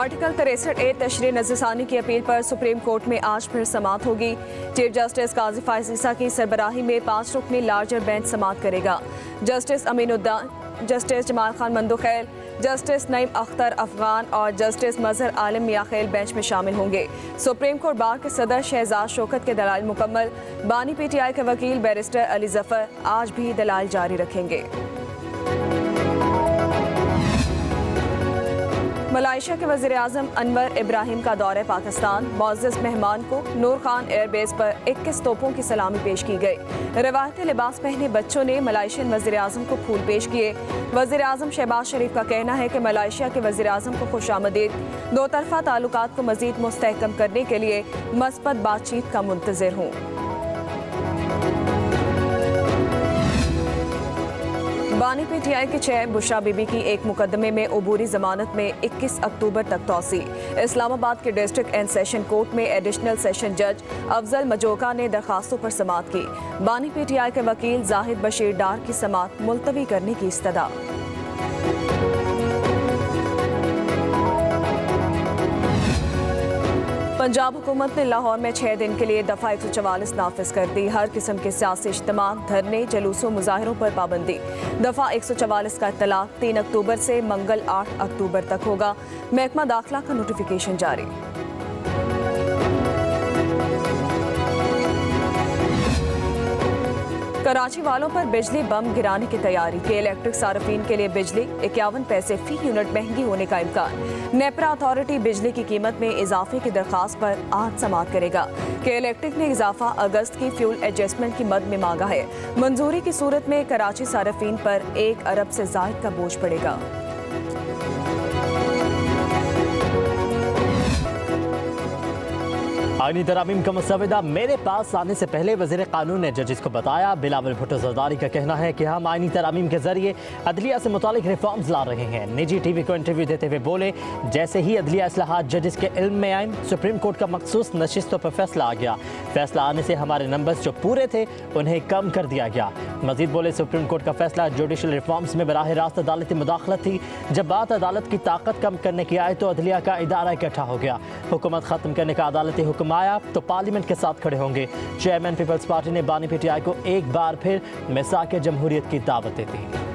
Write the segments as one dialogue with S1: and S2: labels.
S1: Article 63A तशरीह नज़रसानी की appeal पर सुप्रीम कोर्ट में आज फिर समाअत होगी। चीफ जस्टिस काजी फायज़ ईसा की सरबराही में 5 रुकनी लार्जर बेंच समाअत करेगा। Justice Aminuddin, justice Jamal Khan Mandokhail, justice Naeem Akhtar Afghan और जस्टिस मजहर आलम मियाखेल बेंच में शामिल होंगे। सुप्रीम कोर्ट बार के सदर शहजाद शौकत के दलाइल मुकम्मल। बानी PTI के वकील बैरिस्टर अली जफर आज भी दलाइल जारी रखेंगे। मलाइशिया के वज़ीर-ए-आज़म अनवर इब्राहिम का दौरे पाकिस्तान। मुअज़्ज़ज़ मेहमान को नूर खान एयरबेस पर 21 तोपों की सलामी पेश की गई। रवायती लिबास पहने बच्चों ने मलाइशियन वज़ीर-ए-आज़म को फूल पेश किए। वज़ीर-ए-आज़म शहबाज शरीफ का कहना है कि मलाइशिया के वज़ीर-ए-आज़म को खुशामदीद, दो तरफ़ा ताल्लुकात को मज़ीद मुस्तहकम करने के लिए मस्बत बातचीत का मुंतज़िर हूँ। बानी PTI के चेयर बुशरा बीबी की एक मुकदमे में अबूरी जमानत में 21 अक्टूबर तक तौसी। इस्लामाबाद के डिस्ट्रिक्ट एंड सेशन कोर्ट में एडिशनल सेशन जज अफजल मजोका ने दरखास्तों पर समाअत की। बानी PTI के वकील जाहिद बशीर डार की समाअत मुलतवी करने की इस्तदा। पंजाब हुकूमत ने लाहौर में 6 दिन के लिए दफ़ा 144 नाफिज कर दी। हर किस्म के सियासी इज्तिमा, धरने, जलूसों, मुजाहिरों पर पाबंदी। दफ़ा 144 का इत्तलाक 3 अक्टूबर से मंगल 8 अक्टूबर तक होगा। महकमा दाखिला का नोटिफिकेशन जारी। कराची वालों पर बिजली बम गिराने की तैयारी के इलेक्ट्रिक सार्फिन के लिए बिजली 51 पैसे फी यूनिट महंगी होने का इम्कान। नेपरा अथॉरिटी बिजली की कीमत में इजाफे की दरखास्त पर आज समाअत करेगा कि इलेक्ट्रिक ने इजाफा अगस्त की फ्यूल एडजस्टमेंट की मद में मांगा है। मंजूरी की सूरत में कराची सार्फिन पर 1 अरब से जायद का बोझ पड़ेगा।
S2: आईनी तरामीम का मसवदा मेरे पास आने से पहले वज़ीर कानून ने जजेस को बताया। बिलावल भुट्टो जरदारी का कहना है कि हम आईनी तरामीम के जरिए अदलिया से मुतालिक रिफॉर्म्स ला रहे हैं। निजी TV को इंटरव्यू देते हुए बोले, जैसे ही अदलिया इस्लाहात जजेस के इल्म में आए, सुप्रीम कोर्ट का मखसूस नशिस्तों पर फैसला आ गया। फैसला आने से हमारे नंबर्स जो पूरे थे उन्हें कम कर दिया गया। मजीद बोले, सुप्रीम कोर्ट का फैसला जुडिशल रिफॉर्म्स में बराह रास्त अदालती मुदाखलत थी। जब बात अदालत की ताकत कम करने की आए तो अदलिया का इदारा इकट्ठा हो गया। हुकूमत ख़त्म करने का अदालती हुक्म आया तो पार्लियामेंट के साथ खड़े होंगे। चेयरमैन पीपल्स पार्टी ने बानी PTI को एक बार फिर मिसाक जमहूरियत की दावत दी थी।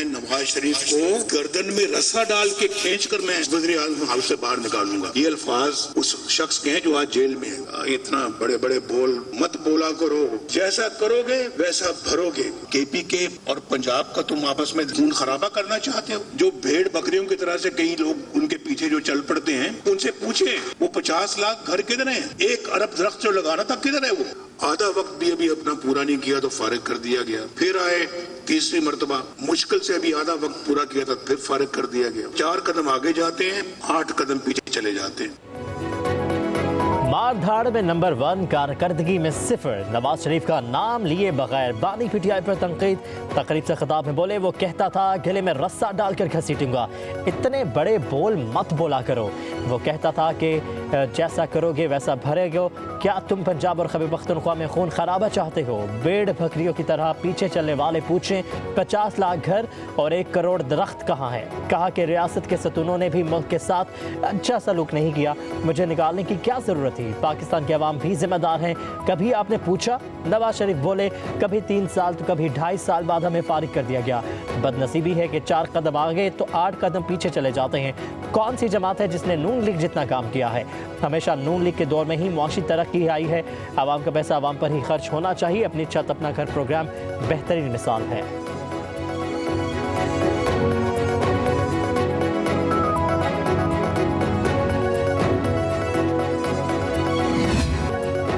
S3: नवाज शरीफ को गर्दन में रस्सा डाल के खींच कर मैं वज़ीर आज़म हाउस से बाहर निकालूंगा। ये अल्फाज उस शख्स के हैं जो आज जेल में है। इतना बड़े बड़े बोल मत बोला करो, जैसा करोगे वैसा भरोगे। KPK और पंजाब का तुम आपस में खून खराबा करना चाहते हो। जो भेड़ बकरियों की तरह से कई लोग उनके पीछे जो चल पड़ते हैं, उनसे पूछे वो 50 लाख घर किधर है, 1 अरब दरख्त जो लगाना था किधर है। वो आधा वक्त भी अभी अपना पूरा नहीं किया तो फारिग कर दिया गया। फिर आए तीसरी मर्तबा, मुश्किल से अभी आधा वक्त पूरा किया था, फिर फारिग कर दिया गया। 4 कदम आगे जाते हैं, 8 कदम पीछे चले जाते हैं।
S2: मार धाड़ में नंबर 1, कारकर्दगी में 0। नवाज शरीफ का नाम लिए बगैर बानी PTI पर तनकीद। तकरीब से खिताब में बोले, वो कहता था गले में रस्सा डालकर घसीटूंगा, इतने बड़े बोल मत बोला करो। वो कहता था कि जैसा करोगे वैसा भरेगो। क्या तुम पंजाब और खैबर पख्तूनख्वा में खून खराबा चाहते हो? भेड़ बकरियों की तरह पीछे चलने वाले पूछें 50 लाख घर और 1 करोड़ दरख्त कहाँ है? कहा कि रियासत के सतूनों ने भी मुल्क के साथ अच्छा सलूक नहीं किया, मुझे निकालने की क्या ज़रूरत थी? पाकिस्तान के अवाम भी जिम्मेदार हैं। कभी आपने पूछा? नवाज शरीफ बोले, कभी 3 साल तो कभी 2.5 साल बाद हमें फारिग कर दिया गया। बदनसीबी है कि 4 कदम आगे तो 8 कदम पीछे चले जाते हैं। कौन सी जमात है जिसने नून लीग जितना काम किया है? हमेशा नून लीग के दौर में ही मुआशी तरक्की आई है। आवाम का पैसा आवाम पर ही खर्च होना चाहिए। अपनी छत अपना घर प्रोग्राम बेहतरीन मिसाल है।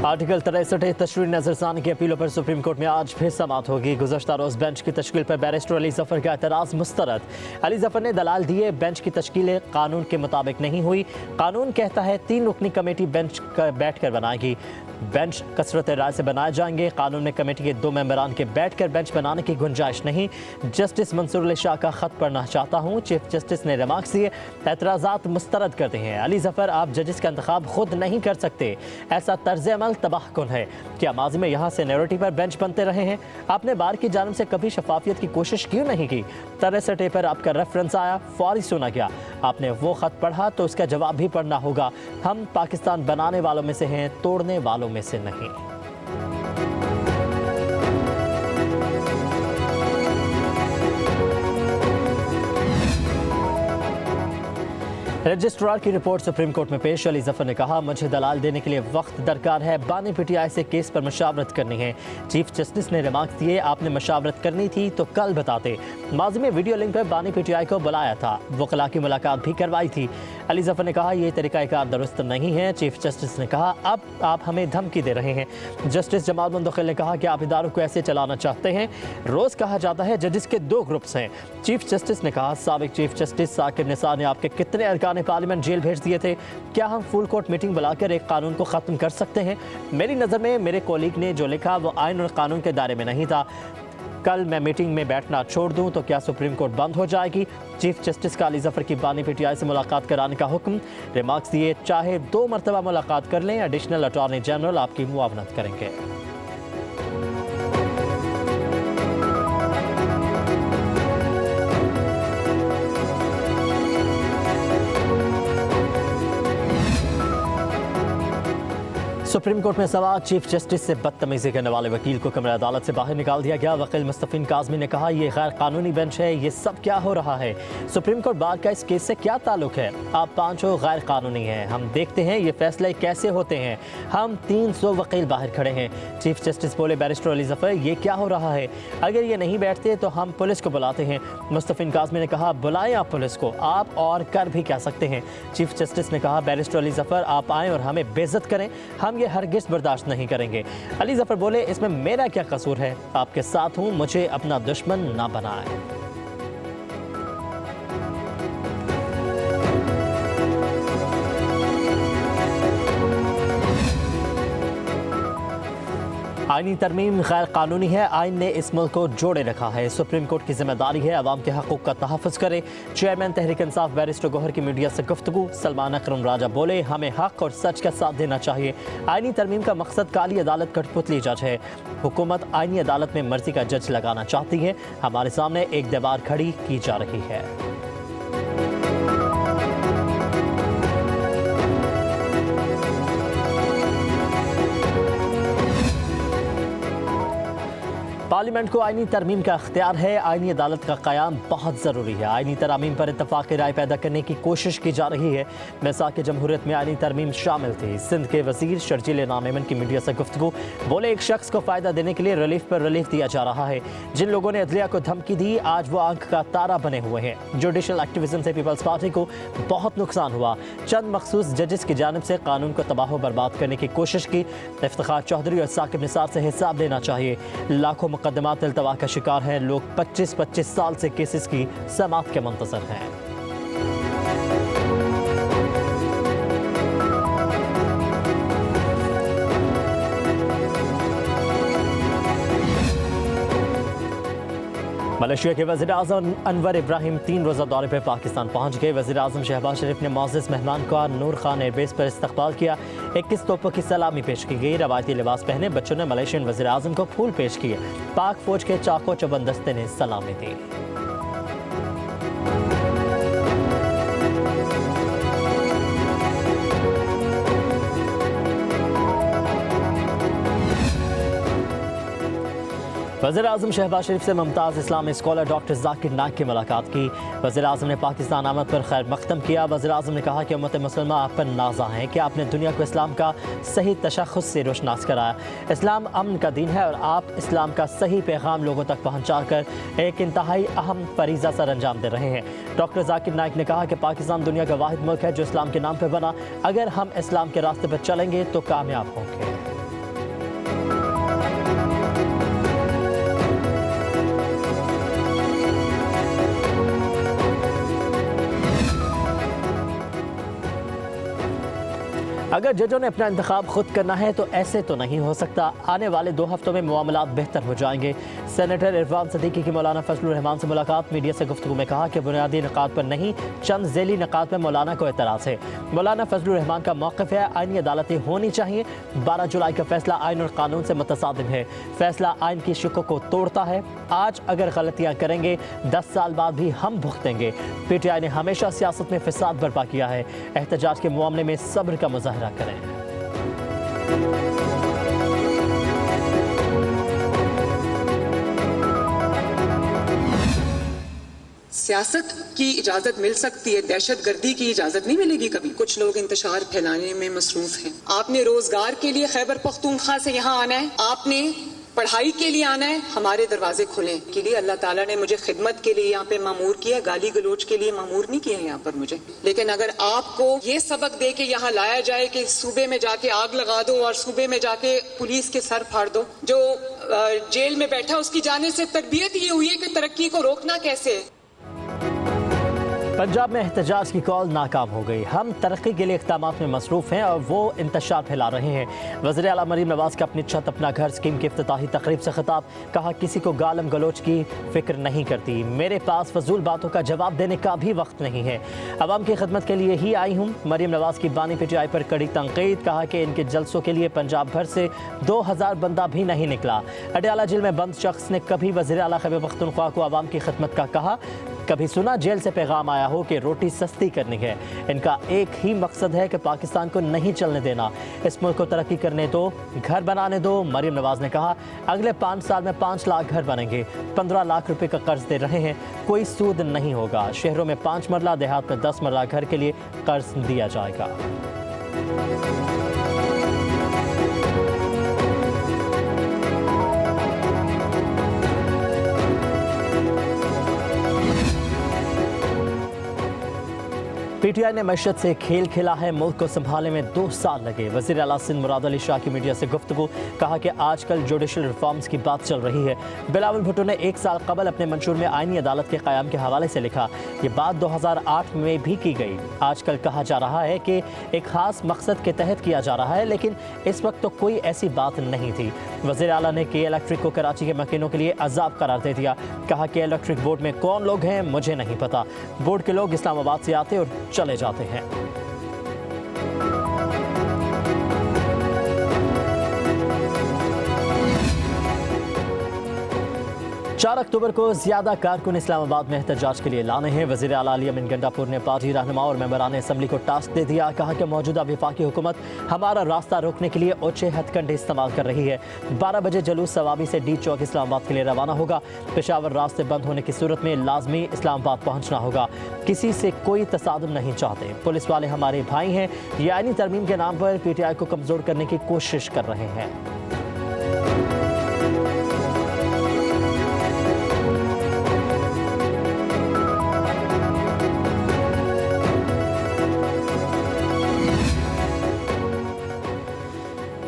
S2: आर्टिकल 63 तशरीह नज़रसानी की अपीलों पर सुप्रीम कोर्ट में आज फिर समाअत होगी। गुज़श्ता रोज़ बेंच की तश्कील पर बैरिस्टर अली जफर का एतराज़ मुस्तरद। अली जफर ने दलाल दिए, बेंच की तश्कील कानून के मुताबिक नहीं हुई। कानून कहता है 3 रुकनी कमेटी बेंच बैठ कर बनाएगी। बेंच कसरत राय से बनाए जाएंगे। कानून में कमेटी के 2 मेंबरान के बैठकर बेंच बनाने की गुंजाइश नहीं। जस्टिस मंसूर अली शाह का खत पढ़ना चाहता हूँ। चीफ जस्टिस ने रिमार्क्स दिए, एतराज़ात मुस्तरद करते हैं। अली जफर, आप जजेस का इंतखाब खुद नहीं कर सकते। ऐसा तर्ज अमल तबाहकुन है। क्या माजी में यहाँ सीनियरिटी पर बेंच बनते रहे हैं? आपने बार की जानिब से कभी शफाफियत की कोशिश क्यों नहीं की? तरह सटे पर आपका रेफरेंस आया, फौरी सुना गया। आपने वो खत पढ़ा तो उसका जवाब भी पढ़ना होगा। हम पाकिस्तान बनाने वालों में से हैं, तोड़ने वालों में से नहीं। रजिस्ट्रार की रिपोर्ट सुप्रीम कोर्ट में पेश। अली जफर ने कहा, मुझे दलाल देने के लिए वक्त दरकार है। बानी पीटीआई से केस पर मशावरत करनी है। चीफ जस्टिस ने रिमार्क्स दिए, आपने मशावरत करनी थी तो कल बताते। माजी में वीडियो लिंक पर बानी पीटीआई को बुलाया था, वकला की मुलाकात भी करवाई थी। अली जफर ने कहा, यह तरीकाकार दुरुस्त नहीं है। चीफ जस्टिस ने कहा, अब आप हमें धमकी दे रहे हैं। जस्टिस जमाल मुंतकिल ने कहा कि आप इदारों को ऐसे चलाना चाहते हैं। रोज कहा जाता है जजेस के 2 ग्रुप्स हैं। चीफ जस्टिस ने कहा, साबिक चीफ जस्टिस साकिब निसार ने आपके कितने अरकान पार्लियामेंट जेल भेज दिए थे? क्या हम फुल कोर्ट मीटिंग बुलाकर एक कानून को खत्म कर सकते हैं? मेरी नज़र में मेरे कोलीग ने जो लिखा वो आइन और कानून के दायरे में नहीं था। कल मैं मीटिंग में बैठना छोड़ दूं तो क्या सुप्रीम कोर्ट बंद हो जाएगी? चीफ जस्टिस का अली जफर की बानी पीटीआई से मुलाकात कराने का हुक्म। रिमार्क्स दिए, चाहे 2 मरतबा मुलाकात कर लें, एडिशनल अटॉर्नी जनरल आपकी मुआवनत करेंगे। सुप्रीम कोर्ट में सवाल, चीफ जस्टिस से बदतमीजी करने वाले वकील को कमरा अदालत से बाहर निकाल दिया गया। वकील मुस्तफिन काज़मी ने कहा, यह गैर कानूनी बेंच है, ये सब क्या हो रहा है? सुप्रीम कोर्ट बार का इस केस से क्या ताल्लुक है? आप 5 गैर कानूनी हैं। हम देखते हैं ये फैसले कैसे होते हैं। हम 300 वकील बाहर खड़े हैं। चीफ जस्टिस बोले, बैरिस्टर अली जफर, ये क्या हो रहा है? अगर ये नहीं बैठते तो हम पुलिस को बुलाते हैं। मुस्तफिन काज़मी ने कहा, बुलाएं आप पुलिस को, आप और कर भी क्या सकते हैं? चीफ जस्टिस ने कहा, बैरिस्टर अली जफर, आप आएँ और हमें बेइज्जत करें, हम ये हरगिज़ बर्दाश्त नहीं करेंगे। अली जफर बोले, इसमें मेरा क्या कसूर है? आपके साथ हूं, मुझे अपना दुश्मन ना बनाएं। आईनी तरमीम गैर कानूनी है। आइन ने इस मुल्क को जोड़े रखा है। सुप्रीम कोर्ट की जिम्मेदारी है अवाम के हकूक़ का तहफ़्फ़ुज़ करे। चेयरमैन तहरीक इंसाफ बैरिस्टर गौहर की मीडिया से गुफ्तगू। सलमान अकरम राजा बोले, हमें हक और सच का साथ देना चाहिए। आईनी तरमीम का मकसद काली अदालत कठपुतली जज है। हुकूमत आईनी अदालत में मर्जी का जज लगाना चाहती है। हमारे सामने एक दीवार खड़ी की जा रही है। पार्लियामेंट को आईनी तरमीम का अख्तियार है। आईनी अदालत का क़याम बहुत ज़रूरी है। आईनी तरमीम पर इत्तफ़ाक़ी राय पैदा करने की कोशिश की जा रही है। मिसाक़ जमहूरियत में आईनी तरमीम शामिल थी। सिंध के वज़ीर शर्जील नामेमन की मीडिया से गुफ्तगू। बोले, एक शख्स को फ़ायदा देने के लिए रिलीफ पर रिलीफ दिया जा रहा है। जिन लोगों ने अदलिया को धमकी दी, आज वो आंख का तारा बने हुए हैं। जुडिशल एक्टिविज़म से पीपल्स पार्टी को बहुत नुकसान हुआ। चंद मखसूस जजेस की जानिब से कानून को तबाह बर्बाद करने की कोशिश की। इफ्तिखार चौधरी और साकिब निसार से हिसाब लेना चाहिए। लाखों मुकदमात इल्तवा का शिकार हैं। लोग 25-25 साल से केसेस की समाअत के मुंतज़र हैं। मलेशिया के वज़ीर-ए-आज़म अनवर इब्राहिम 3 रोज़ा दौरे पर पाकिस्तान पहुँच गए। वज़ीर-ए-आज़म शहबाज शरीफ ने मुअज़्ज़ज़ मेहमान का नूर खान एयरबेस पर इस्तकबाल किया। 21 तोपों की सलामी पेश की गई। रवायती लिबास पहने बच्चों ने मलेशियन वज़ीर-ए-आज़म को फूल पेश किए। पाक फ़ौज के चाको चबंदस्ते ने सलामी दी। वज़ीर-ए-आज़म शहबाज शरीफ से मुमताज़ इस्लामी स्कॉलर डॉक्टर जाकिर नाइक की मुलाकात की। वज़ीर-ए-आज़म ने पाकिस्तान आमद पर खैर मक़दम किया। वज़ीर-ए-आज़म ने कहा कि उम्मत मुसलमा आप पर नाज़ा हैं कि आपने दुनिया को इस्लाम का सही तशख़्ख़ुस से रोशनास कराया। इस्लाम अमन का दीन है और आप इस्लाम का सही पैगाम लोगों तक पहुँचा कर एक इंतहाई अहम फरीज़ा सर अंजाम दे रहे हैं। डॉक्टर जाकिर नाइक ने कहा कि पाकिस्तान दुनिया का वाहिद मुल्क है जो इस्लाम के नाम पर बना। अगर हम इस्लाम के रास्ते पर चलेंगे तो कामयाब होंगे। अगर जजों ने अपना इंतखाब खुद करना है तो ऐसे तो नहीं हो सकता। आने वाले 2 हफ्तों में मामलात बेहतर हो जाएंगे। सेनेटर इरफान सदीकी की मौलाना फजलुर रहमान से मुलाकात। मीडिया से गुफ्तगू में कहा कि बुनियादी निकात पर नहीं, चंद ज़ैली निकात पर मौलाना को एतराज़ है। मौलाना फजलुर रहमान का मौक़िफ़ है आइनी अदालतें होनी चाहिए। 12 जुलाई का फैसला आइन और कानून से मुतसादिम है। फैसला आइन की शिकों को तोड़ता है। आज अगर गलतियाँ करेंगे 10 साल बाद भी हम भुगतेंगे। PTI ने हमेशा सियासत में फसाद बर्पा किया है। एहतजाज के मामले में सब्र का मुजाहरा करें।
S4: सियासत की इजाजत मिल सकती है, दहशत गर्दी की इजाजत नहीं मिलेगी कभी। कुछ लोग इंतशार फैलाने में मसरूफ हैं। आपने रोजगार के लिए खैबर पख्तूनख्वा से यहाँ आना है, आपने पढ़ाई के लिए आना है, हमारे दरवाजे खुले के लिए। अल्लाह ताला ने मुझे खिदमत के लिए यहाँ पे मामूर किया, गाली गलोच के लिए मामूर नहीं किया यहाँ पर मुझे। लेकिन अगर आपको ये सबक दे के यहाँ लाया जाए कि सूबे में जाके आग लगा दो और सूबे में जाके पुलिस के सर फाड़ दो, जो जेल में बैठा उसकी जाने से तरबियत ये हुई है कि तरक्की को रोकना कैसे है।
S2: पंजाब में एहतजाज की कॉल नाकाम हो गई। हम तरक्की के लिए इक़दामात में मसरूफ़ हैं और वो इंतशार फैला रहे हैं। वज़ीर आला मरीम नवाज़ का अपनी छत अपना घर स्कीम की इफ्तिताही तकरीब से खिताब। कहा किसी को गालम गलोच की फ़िक्र नहीं करती, मेरे पास फजूल बातों का जवाब देने का भी वक्त नहीं है। अवाम की खिदमत के लिए ही आई हूँ। मरीम नवाज़ की बानी PTI पर कड़ी तनकीद। कहा कि इनके जलसों के लिए पंजाब भर से 2000 बंदा भी नहीं निकला। अडयाला जेल में बंद शख्स ने कभी वज़ीर आला खैबर पख्तूनख्वा को अवाम की खिदमत का कहा, कभी सुना जेल से पैगाम आया हो कि रोटी सस्ती करनी है। इनका एक ही मकसद है कि पाकिस्तान को नहीं चलने देना। इस मुल्क को तरक्की करने दो, घर बनाने दो। मरीम नवाज़ ने कहा अगले 5 साल में 5 लाख घर बनेंगे। 15 लाख रुपए का कर्ज दे रहे हैं, कोई सूद नहीं होगा। शहरों में 5 मरला, देहात में 10 मरला घर के लिए कर्ज दिया जाएगा। PTI ने मशहद से खेल खेला है, मुल्क को संभालने में 2 साल लगे। वज़ीर आला सिंध मुराद अली शाह की मीडिया से गुफ्तगू। कहा कि आजकल जुडिशल रिफॉर्म्स की बात चल रही है। बिलावल भुट्टो ने 1 साल कबल अपने मंशूर में आइनी अदालत के क़याम के हवाले से लिखा, ये बात 2008 में भी की गई। आजकल कहा जा रहा है कि एक ख़ास मकसद के तहत किया जा रहा है, लेकिन इस वक्त तो कोई ऐसी बात नहीं थी। वज़ीर आला ने के इलेक्ट्रिक को कराची के मकीनों के लिए अजाब करार दे दिया। कहा कि इलेक्ट्रिक बोर्ड में कौन लोग हैं मुझे नहीं पता। बोर्ड के लोग इस्लामाबाद से आते और चले जाते हैं। 4 अक्टूबर को ज़्यादा कारकुन इस्लामाबाद में एहतजाज के लिए लाने हैं। वज़ीर आला अली अमीन गंडापुर ने पार्टी रहनुमा और मेंबरान असम्बली को टास्क दे दिया। कहा कि मौजूदा वफाकी हुकूमत हमारा रास्ता रोकने के लिए ओछे हथकंडे इस्तेमाल कर रही है। 12 बजे जलूस सवाबी से डी चौक इस्लामाबाद के लिए रवाना होगा। पेशावर रास्ते बंद होने की सूरत में लाजमी इस्लामाबाद पहुँचना होगा। किसी से कोई तसादुम नहीं चाहते। पुलिस वाले हमारे भाई हैं। ये आईनी तरमीम के नाम पर PTI को कमज़ोर करने की कोशिश कर रहे हैं।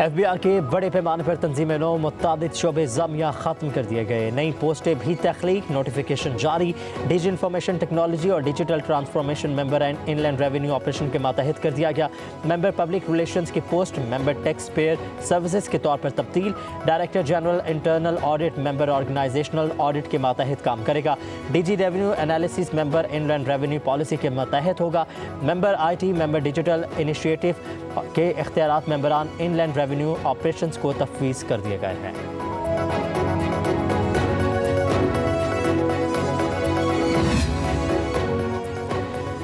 S2: FBI के बड़े पैमाने पर तंजीम नो मुतादिद शोबे ज़ामिया ख़त्म कर दिए गए। नई पोस्टें भी तख्लीक, नोटिफिकेशन जारी। डिजी इंफॉर्मेशन टेक्नोलॉजी और digital transformation member and inland revenue operation के मातहत कर दिया गया। मेंबर पब्लिक रिलेशंस की post member tax payer services के तौर पर तब्दील। Director general internal audit member organisational audit के मातहत काम करेगा। DG revenue analysis member inland revenue policy के मातहत होगा। Member IT member digital initiative के इख्तियारात मेंबरान इनलैंड रेवेन्यू ऑपरेशंस को तफवीज़ कर दिए गए हैं।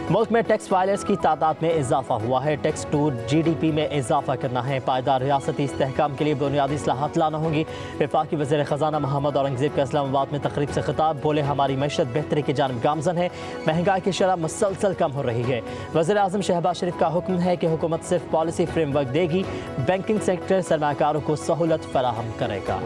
S2: मुल्क में टैक्स फाइलर्स की तादाद में इजाफा हुआ है। टैक्स टू GDP में इजाफा करना है। पायदार रियासती इस्तेहकाम के लिए बुनियादी इस्लाहात लाना होंगी। वफाकी वज़ीर ख़जाना मोहम्मद औरंगज़ेब का इस्लामाबाद में तकरीब से खिताब। बोले हमारी मईशत बेहतरी की जानिब गामज़न है। महंगाई की शरह मुसलसल कम हो रही है। वज़ीर आज़म शहबाज शरीफ का हुक्म है कि हुकूमत सिर्फ पॉलिसी फ्रेमवर्क देगी, बैंकिंग सेक्टर सरमाकारों को सहूलत फराहम करेगा।